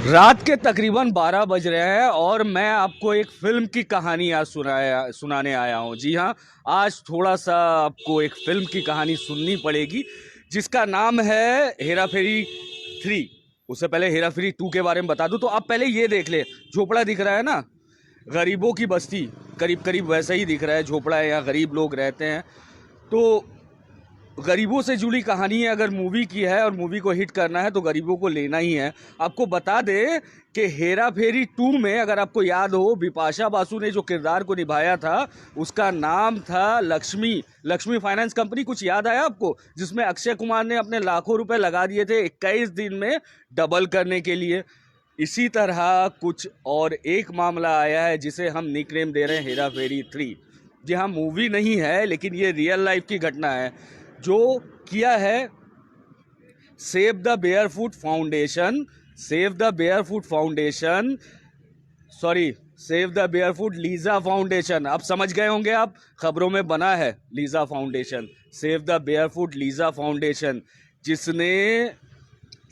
रात के तकरीबन 12 बज रहे हैं और मैं आपको एक फिल्म की कहानी आज सुनाने आया हूँ। जी हाँ, आज थोड़ा सा आपको एक फिल्म की कहानी सुननी पड़ेगी जिसका नाम है हेरा फेरी 3। उससे पहले हेरा फेरी 2 के बारे में बता दूँ तो आप पहले ये देख ले। झोपड़ा दिख रहा है ना, गरीबों की बस्ती, करीब करीब वैसा ही दिख रहा है। झोपड़ा है, यहाँ गरीब लोग रहते हैं। तो गरीबों से जुड़ी कहानी है। अगर मूवी की है और मूवी को हिट करना है तो गरीबों को लेना ही है। आपको बता दे कि हेरा फेरी 2 में, अगर आपको याद हो, बिपाशा बासु ने जो किरदार को निभाया था उसका नाम था लक्ष्मी फाइनेंस कंपनी। कुछ याद आया आपको? जिसमें अक्षय कुमार ने अपने लाखों रुपए लगा दिए थे 21 दिन में डबल करने के लिए। इसी तरह कुछ और एक मामला आया है जिसे हम निकनेम दे रहे हैं हेरा फेरी 3। जी हाँ, मूवी नहीं है लेकिन ये रियल लाइफ की घटना है। जो किया है save the barefoot foundation, save the barefoot Lisa foundation. आप समझ गए होंगे, आप खबरों में बना है Lisa foundation, save the barefoot Lisa foundation, जिसने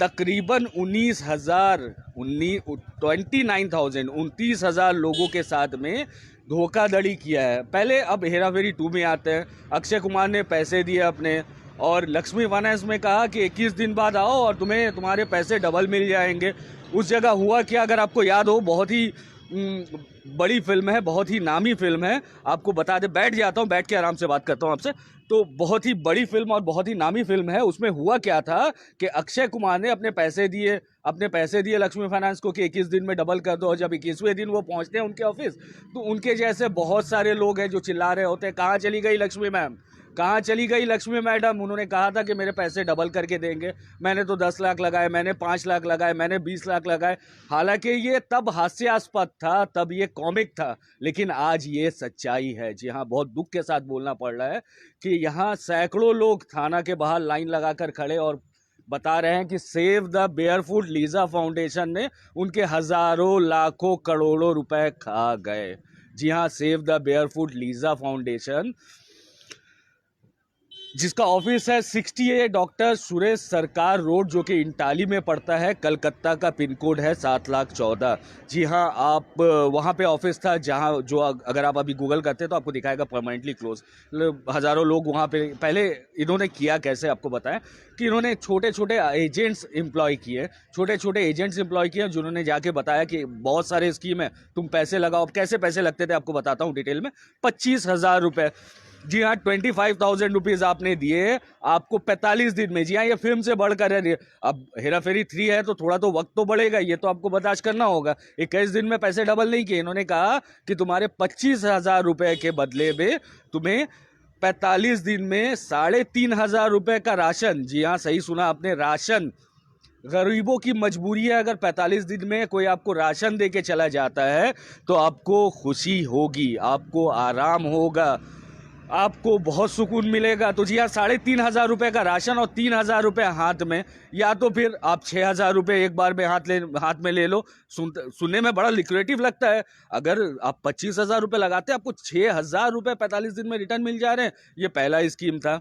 तकरीबन 29,000 लोगों के साथ में धोखाधड़ी किया है। पहले, अब हेरा फेरी 2 में आते हैं। अक्षय कुमार ने पैसे दिए अपने और लक्ष्मी फाइनेंस में कहा कि 21 दिन बाद आओ और तुम्हारे पैसे डबल मिल जाएंगे। उस जगह हुआ क्या, अगर आपको याद हो, बहुत ही बड़ी फिल्म है, बहुत ही नामी फिल्म है। आपको बता दे, बैठ जाता हूँ, बैठ के आराम से बात करता हूँ आपसे। तो बहुत ही बड़ी फिल्म और बहुत ही नामी फिल्म है। उसमें हुआ क्या था कि अक्षय कुमार ने अपने पैसे दिए लक्ष्मी फाइनेंस को कि 21 दिन में डबल कर दो। और जब 21वें दिन वो पहुंचते हैं उनके ऑफिस, तो उनके जैसे बहुत सारे लोग हैं जो चिल्ला रहे होते हैं, कहाँ चली गई लक्ष्मी मैम, कहाँ चली गई लक्ष्मी मैडम, उन्होंने कहा था कि मेरे पैसे डबल करके देंगे। मैंने तो 10 लाख लगाए, मैंने 5 लाख लगाए, मैंने 20 लाख लगाए। हालांकि ये तब हास्यास्पद था, तब ये कॉमिक था, लेकिन आज ये सच्चाई है। जी हाँ, बहुत दुख के साथ बोलना पड़ रहा है कि यहाँ सैकड़ों लोग थाना के बाहर लाइन लगाकर खड़े और बता रहे हैं कि save the barefoot Lisa foundation ने उनके हजारों लाखों करोड़ों रुपए खा गए। जी हाँ, save the barefoot Lisa foundation, जिसका ऑफिस है 68 डॉक्टर सुरेश सरकार रोड, जो कि इंटाली में पड़ता है। कलकत्ता का पिन कोड है 7,14,000। जी हाँ, आप वहाँ पे ऑफिस था जहाँ, जो अगर आप अभी गूगल करते हैं तो आपको दिखाएगा परमानेंटली क्लोज। हज़ारों लोग वहाँ पे, पहले इन्होंने किया कैसे आपको बताएं कि इन्होंने छोटे छोटे एजेंट्स एम्प्लॉय किए, जिन्होंने जाके बताया कि बहुत सारे स्कीम है, तुम पैसे लगाओ। कैसे पैसे लगते थे आपको बताता हूँ डिटेल में। 25,000 रुपये, जी हाँ, 25,000 रुपीज आपने दिए, आपको 45 दिन में। जी हाँ, ये फिल्म से बढ़कर है। अब हेरा फेरी 3 है तो थोड़ा तो वक्त तो बढ़ेगा, ये तो आपको बर्दाश्त करना होगा। 21 दिन में पैसे डबल नहीं किए। इन्होंने कहा कि तुम्हारे 25,000 रुपए के बदले में तुम्हें 45 दिन में 3,500 रुपए का राशन, जी हाँ, सही सुना आपने, राशन। गरीबों की मजबूरी है, अगर 45 दिन में कोई आपको राशन दे के चला जाता है तो आपको खुशी होगी, आपको आराम होगा, आपको बहुत सुकून मिलेगा। तो जी हाँ, 3,500 रुपये का राशन और 3,000 रुपये हाथ में, या तो फिर आप 6,000 रुपये एक बार में हाथ में ले लो। सुनने में बड़ा लिक्रेटिव लगता है। अगर आप 25,000 रुपये लगाते हैं, आपको 6,000 रुपये 45 दिन में रिटर्न मिल जा रहे हैं। ये पहला स्कीम था।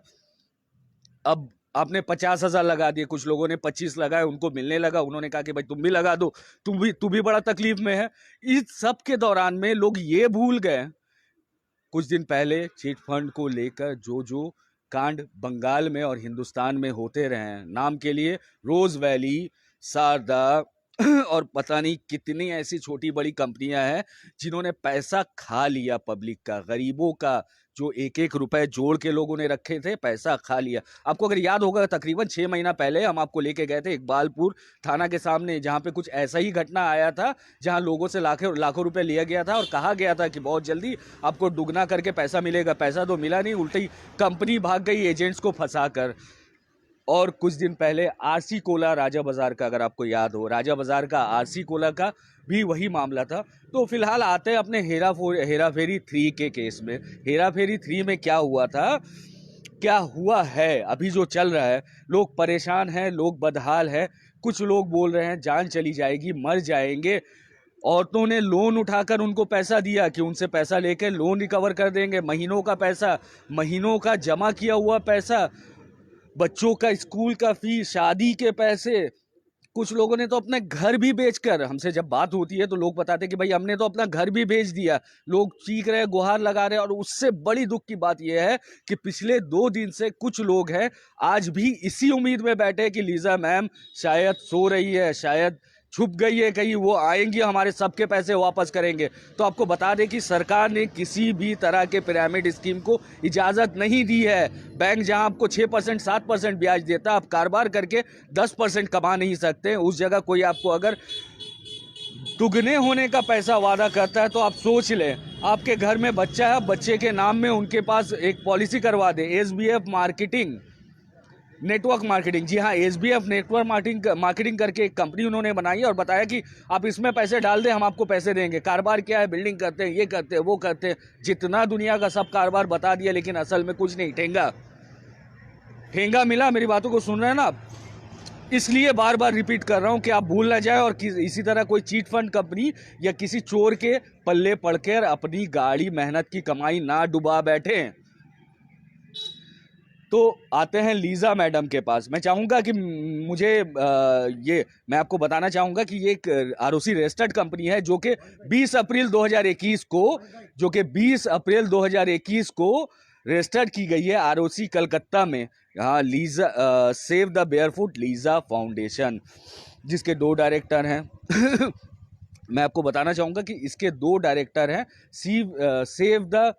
अब आपने 50,000 लगा दिए, कुछ लोगों ने 25 लगाए, उनको मिलने लगा। उन्होंने कहा कि भाई तुम भी लगा दो, तू भी बड़ा तकलीफ में है। इस सब के दौरान में लोग ये भूल गए, कुछ दिन पहले चिट फंड को लेकर जो कांड बंगाल में और हिंदुस्तान में होते रहे हैं, नाम के लिए रोज वैली, शारदा और पता नहीं कितनी ऐसी छोटी बड़ी कंपनियां हैं जिन्होंने पैसा खा लिया पब्लिक का, गरीबों का। जो एक एक रुपए जोड़ के लोगों ने रखे थे, पैसा खा लिया। आपको अगर याद होगा, तकरीबन 6 महीना पहले हम आपको लेके गए थे इकबालपुर थाना के सामने, जहां पे कुछ ऐसा ही घटना आया था, जहां लोगों से लाखों रुपए लिया गया था और कहा गया था कि बहुत जल्दी आपको दुगना करके पैसा मिलेगा। पैसा तो मिला नहीं, उल्टी कंपनी भाग गई एजेंट्स को फंसा कर। और कुछ दिन पहले आरसी कोला राजा बाजार का, अगर आपको याद हो, राजा बाजार का आरसी कोला का भी वही मामला था। तो फिलहाल आते हैं अपने हेरा फेरी 3 के केस में। हेरा फेरी 3 में क्या हुआ था, क्या हुआ है, अभी जो चल रहा है। लोग परेशान हैं, लोग बदहाल हैं। कुछ लोग बोल रहे हैं जान चली जाएगी, मर जाएंगे। औरतों ने लोन उठाकर उनको पैसा दिया कि उनसे पैसा लेकर लोन रिकवर कर देंगे। महीनों का पैसा, महीनों का जमा किया हुआ पैसा, बच्चों का स्कूल का फीस, शादी के पैसे, कुछ लोगों ने तो अपने घर भी बेचकर, हमसे जब बात होती है तो लोग बताते हैं कि भाई हमने तो अपना घर भी बेच दिया। लोग चीख रहे, गुहार लगा रहे हैं। और उससे बड़ी दुख की बात यह है कि पिछले 2 दिन से कुछ लोग हैं आज भी इसी उम्मीद में बैठे हैं कि लीजा मैम शायद सो रही है, शायद छुप गई है कहीं, वो आएंगी हमारे सबके पैसे वापस करेंगे। तो आपको बता दें कि सरकार ने किसी भी तरह के पिरामिड स्कीम को इजाज़त नहीं दी है। बैंक जहां आपको 6% 7% ब्याज देता, आप कारोबार करके 10% कमा नहीं सकते। उस जगह कोई आपको अगर दुगने होने का पैसा वादा करता है तो आप सोच लें, आपके घर में बच्चा है, बच्चे के नाम में उनके पास एक पॉलिसी करवा दें, SBF मार्केटिंग, नेटवर्क मार्केटिंग। जी हाँ, SBF नेटवर्क मार्केटिंग करके एक कंपनी उन्होंने बनाई है और बताया कि आप इसमें पैसे डाल दें, हम आपको पैसे देंगे। कारोबार क्या है, बिल्डिंग करते हैं, ये करते हैं, वो करते हैं, जितना दुनिया का सब कारोबार बता दिया, लेकिन असल में कुछ नहीं। ठेंगा ठेंगा मिला। मेरी बातों को सुन रहे हैं ना आप? इसलिए बार बार रिपीट कर रहा हूं कि आप भूल ना जाए और इसी तरह कोई चीट फंड कंपनी या किसी चोर के पल्ले पड़कर अपनी गाड़ी मेहनत की कमाई ना डुबा बैठे। तो आते हैं लीजा मैडम के पास। मैं चाहूँगा कि मैं आपको बताना चाहूँगा कि ये एक ROC रजिस्टर्ड कंपनी है जो कि 20 अप्रैल 2021 को रजिस्टर्ड की गई है ROC कलकत्ता में। हाँ, Lisa save the barefoot Lisa foundation, जिसके 2 डायरेक्टर हैं। मैं आपको बताना चाहूँगा कि इसके 2 डायरेक्टर हैं। Save the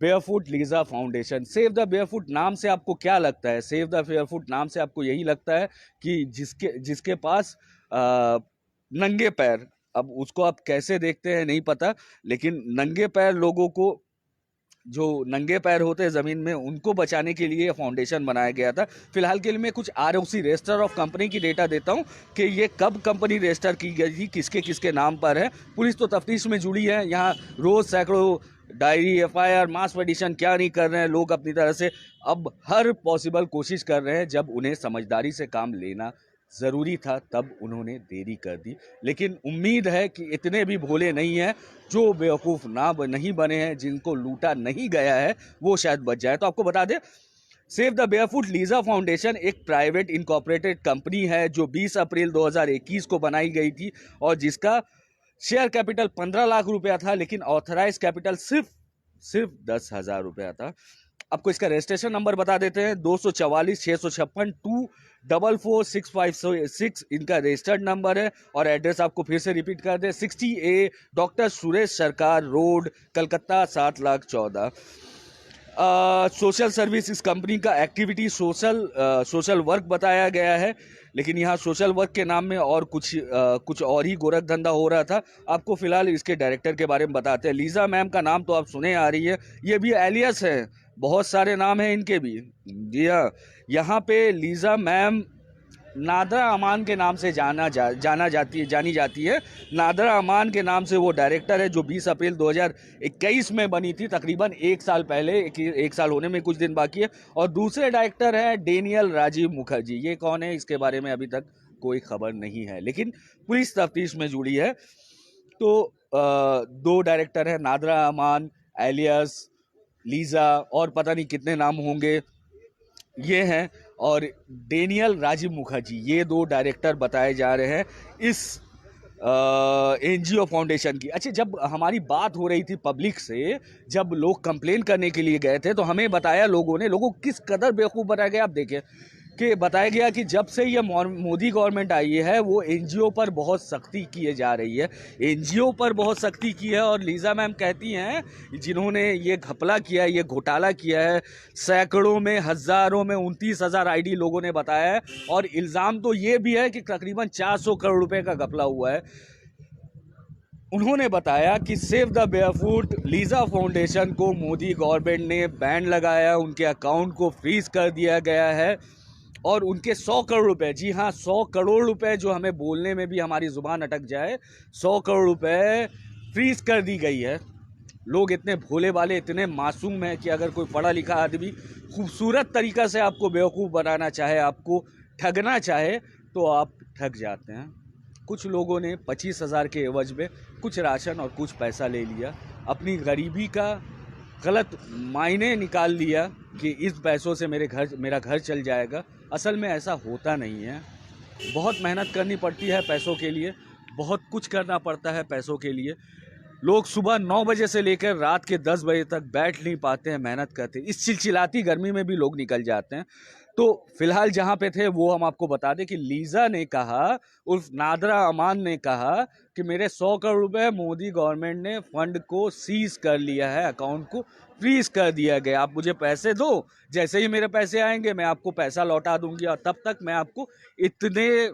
barefoot Lisa foundation. Save the barefoot नाम से आपको क्या लगता है? सेव द बेयरफुट नाम से आपको यही लगता है कि जिसके पास नंगे पैर, अब उसको आप कैसे देखते हैं नहीं पता, लेकिन नंगे पैर लोगों को, जो नंगे पैर होते हैं ज़मीन में, उनको बचाने के लिए फाउंडेशन बनाया गया था। फिलहाल के लिए मैं कुछ ROC रजिस्टर ऑफ कंपनी की डेटा देता हूं कि ये कब कंपनी रजिस्टर की गई थी, किसके किसके नाम पर है। पुलिस तो तफ्तीश में जुड़ी है। यहाँ रोज़ सैकड़ों डायरी, FIR, मास पिटीशन क्या नहीं कर रहे हैं लोग अपनी तरह से। अब हर पॉसिबल कोशिश कर रहे हैं। जब उन्हें समझदारी से काम लेना ज़रूरी था तब उन्होंने देरी कर दी। लेकिन उम्मीद है कि इतने भी भोले नहीं हैं, जो बेवकूफ़ नहीं बने हैं, जिनको लूटा नहीं गया है, वो शायद बच जाए। तो आपको बता दें, save the barefoot Lisa foundation एक प्राइवेट इनकॉर्पोरेटेड कंपनी है जो 20 अप्रैल 2021 को बनाई गई थी और जिसका शेयर कैपिटल 15 लाख रुपया था, लेकिन ऑथराइज कैपिटल सिर्फ 10,000 रुपया था। आपको इसका रजिस्ट्रेशन नंबर बता देते हैं, 244-656-244-656 इनका रजिस्टर्ड नंबर है। और एड्रेस आपको फिर से रिपीट कर दे, 60A डॉक्टर सुरेश सरकार रोड, कलकत्ता 7,14,000। सोशल सर्विस इस कंपनी का एक्टिविटी सोशल वर्क बताया गया है, लेकिन यहाँ सोशल वर्क के नाम में और कुछ और ही गोरख धंधा हो रहा था। आपको फिलहाल इसके डायरेक्टर के बारे में बताते हैं। लीजा मैम का नाम तो आप सुने आ रही है, ये भी एलियस है, बहुत सारे नाम हैं इनके भी। जी हाँ, यहाँ पे लीजा मैम नादरा अमान के नाम से जानी जाती है। नादरा अमान के नाम से वो डायरेक्टर है जो 20 अप्रैल 2021 में बनी थी, तकरीबन 1 साल पहले, 1 साल होने में कुछ दिन बाकी है। और दूसरे डायरेक्टर हैं डेनियल राजीव मुखर्जी। ये कौन है, इसके बारे में अभी तक कोई खबर नहीं है, लेकिन पुलिस तफ्तीश में जुड़ी है। तो 2 डायरेक्टर हैं, नादरा अमान, एलियस, लीजा और पता नहीं कितने नाम होंगे, ये हैं। और डेनियल राजीव मुखर्जी, ये 2 डायरेक्टर बताए जा रहे हैं इस NGO फाउंडेशन की। अच्छा, जब हमारी बात हो रही थी पब्लिक से, जब लोग कंप्लेन करने के लिए गए थे, तो हमें बताया लोगों को किस कदर बेवकूफ़ बनाया गया। आप देखें कि बताया गया कि जब से ये मोदी गवर्नमेंट आई है, वो NGO पर बहुत सख्ती किए जा रही है, NGO पर बहुत सख्ती की है। और लीजा मैम कहती हैं जिन्होंने ये घपला किया है, ये घोटाला किया है, सैकड़ों में, हज़ारों में, 29,000 ID लोगों ने बताया है। और इल्ज़ाम तो ये भी है कि तकरीबन 400 करोड़ रुपए का घपला हुआ है। उन्होंने बताया कि save the barefoot Lisa foundation को मोदी गवर्नमेंट ने बैन लगाया, उनके अकाउंट को फ्रीज कर दिया गया है और उनके 100 करोड़ रुपए, जी हाँ 100 करोड़ रुपए, जो हमें बोलने में भी हमारी ज़ुबान अटक जाए, 100 करोड़ रुपए फ्रीज कर दी गई है। लोग इतने भोले वाले, इतने मासूम हैं कि अगर कोई पढ़ा लिखा आदमी खूबसूरत तरीक़ा से आपको बेवकूफ़ बनाना चाहे, आपको ठगना चाहे, तो आप ठग जाते हैं। कुछ लोगों ने 25,000 के एवज में कुछ राशन और कुछ पैसा ले लिया, अपनी गरीबी का गलत मायने निकाल लिया कि इस पैसों से मेरा घर चल जाएगा। असल में ऐसा होता नहीं है। बहुत मेहनत करनी पड़ती है पैसों के लिए, बहुत कुछ करना पड़ता है पैसों के लिए। लोग सुबह 9 बजे से लेकर रात के 10 बजे तक बैठ नहीं पाते हैं, मेहनत करते हैं। इस चिलचिलाती गर्मी में भी लोग निकल जाते हैं। तो फिलहाल जहाँ पे थे वो हम आपको बता दें कि लीजा ने कहा, उर्फ नादरा अमान ने कहा कि मेरे 100 करोड़ रुपए मोदी गवर्नमेंट ने फंड को सीज कर लिया है, अकाउंट को फ्रीज कर दिया गया। आप मुझे पैसे दो, जैसे ही मेरे पैसे आएंगे मैं आपको पैसा लौटा दूंगी, और तब तक मैं आपको इतने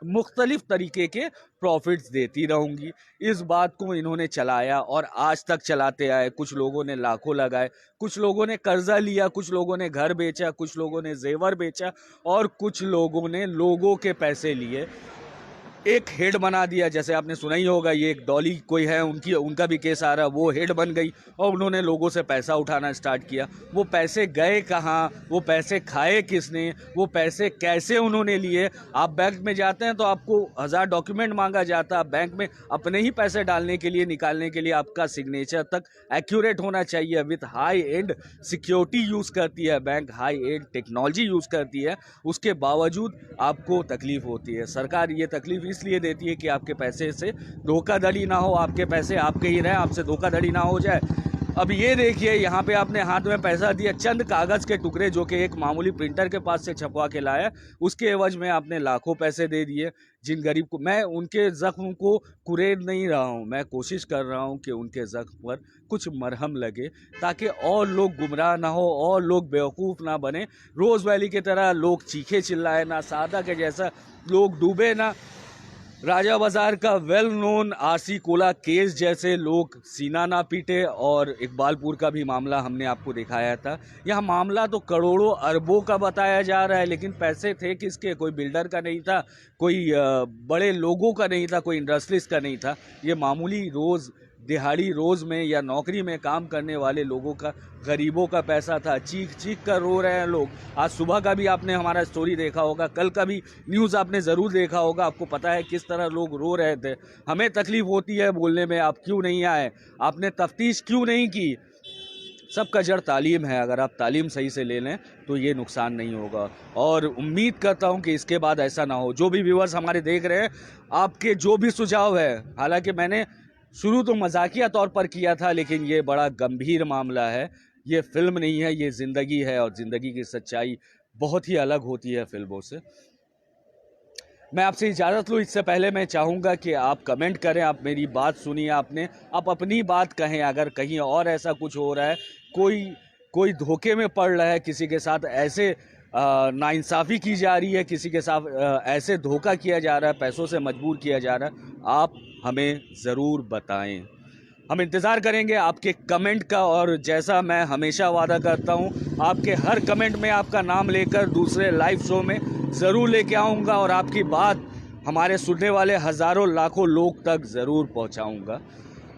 मुख्तलिफ तरीके के प्रॉफिट्स देती रहूंगी। इस बात को इन्होंने चलाया और आज तक चलाते आए। कुछ लोगों ने लाखों लगाए, कुछ लोगों ने कर्जा लिया, कुछ लोगों ने घर बेचा, कुछ लोगों ने जेवर बेचा, और कुछ लोगों ने लोगों के पैसे लिए। एक हेड बना दिया, जैसे आपने सुना ही होगा, ये एक डॉली कोई है, उनका भी केस आ रहा है, वो हेड बन गई और उन्होंने लोगों से पैसा उठाना स्टार्ट किया। वो पैसे गए कहाँ, वो पैसे खाए किसने, वो पैसे कैसे उन्होंने लिए? आप बैंक में जाते हैं तो आपको 1000 डॉक्यूमेंट मांगा जाता है। बैंक में अपने ही पैसे डालने के लिए, निकालने के लिए आपका सिग्नेचर तक एक्यूरेट होना चाहिए। With high and security use करती है bank, high and technology use करती है, उसके बावजूद आपको तकलीफ होती है। सरकार ये तकलीफ इसलिए देती है कि आपके पैसे से धोखाधड़ी ना हो, आपके पैसे आपके ही रहे, आपसे धोखाधड़ी ना हो जाए। अब ये देखिए, यहाँ पे आपने हाथ में पैसा दिया, चंद कागज़ के टुकड़े जो कि एक मामूली प्रिंटर के पास से छपवा के लाया, उसके एवज में आपने लाखों पैसे दे दिए। जिन गरीब को, मैं उनके ज़ख्म को कुरेद नहीं रहा हूँ, मैं कोशिश कर रहा हूँ कि उनके ज़ख्म पर कुछ मरहम लगे, ताकि और लोग गुमराह ना हो, और लोग बेवकूफ़ ना बने। रोज़ वैली की तरह लोग चीखे चिल्लाए ना, सादा के जैसा लोग डूबे ना, राजा बाजार का well known RC Cola case जैसे लोग सीना ना पीटे। और इकबालपुर का भी मामला हमने आपको दिखाया था। यह मामला तो करोड़ों अरबों का बताया जा रहा है, लेकिन पैसे थे किसके? कोई बिल्डर का नहीं था, कोई बड़े लोगों का नहीं था, कोई इंडस्ट्रीज का नहीं था। ये मामूली रोज़ दिहाड़ी रोज़ में या नौकरी में काम करने वाले लोगों का, गरीबों का पैसा था। चीख चीख कर रो रहे हैं लोग। आज सुबह का भी आपने हमारा स्टोरी देखा होगा, कल का भी न्यूज़ आपने ज़रूर देखा होगा, आपको पता है किस तरह लोग रो रहे थे। हमें तकलीफ़ होती है बोलने में, आप क्यों नहीं आए, आपने तफ्तीश क्यों नहीं की? सबका जड़ तालीम है। अगर आप तालीम सही से ले लें तो ये नुकसान नहीं होगा, और उम्मीद करता हूँ कि इसके बाद ऐसा ना हो। जो भी व्यूअर्स हमारे देख रहे हैं, आपके जो भी सुझाव है, हालांकि मैंने शुरू तो मजाकिया तौर पर किया था, लेकिन ये बड़ा गंभीर मामला है। ये फिल्म नहीं है, ये ज़िंदगी है, और ज़िंदगी की सच्चाई बहुत ही अलग होती है फिल्मों से। मैं आपसे इजाज़त लूँ, इससे पहले मैं चाहूँगा कि आप कमेंट करें। आप मेरी बात सुनिए आपने, आप अपनी बात कहें। अगर कहीं और ऐसा कुछ हो रहा है, कोई धोखे में पड़ रहा है, किसी के साथ ऐसे नाइंसाफ़ी की जा रही है, किसी के साथ ऐसे धोखा किया जा रहा है, पैसों से मजबूर किया जा रहा है, आप हमें ज़रूर बताएं। हम इंतज़ार करेंगे आपके कमेंट का, और जैसा मैं हमेशा वादा करता हूं, आपके हर कमेंट में आपका नाम लेकर दूसरे लाइव शो में ज़रूर लेके आऊंगा, और आपकी बात हमारे सुनने वाले हज़ारों लाखों लोग तक ज़रूर पहुंचाऊंगा।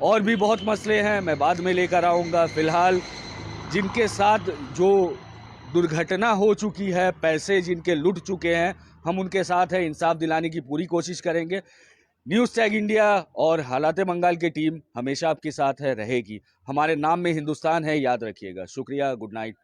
और भी बहुत मसले हैं, मैं बाद में लेकर आऊंगा। फ़िलहाल जिनके साथ जो दुर्घटना हो चुकी है, पैसे जिनके लुट चुके हैं, हम उनके साथ हैं, इंसाफ दिलाने की पूरी कोशिश करेंगे। न्यूज़ टैग इंडिया और हालात बंगाल की टीम हमेशा आपके साथ है, रहेगी। हमारे नाम में हिंदुस्तान है, याद रखिएगा। शुक्रिया, गुड नाइट।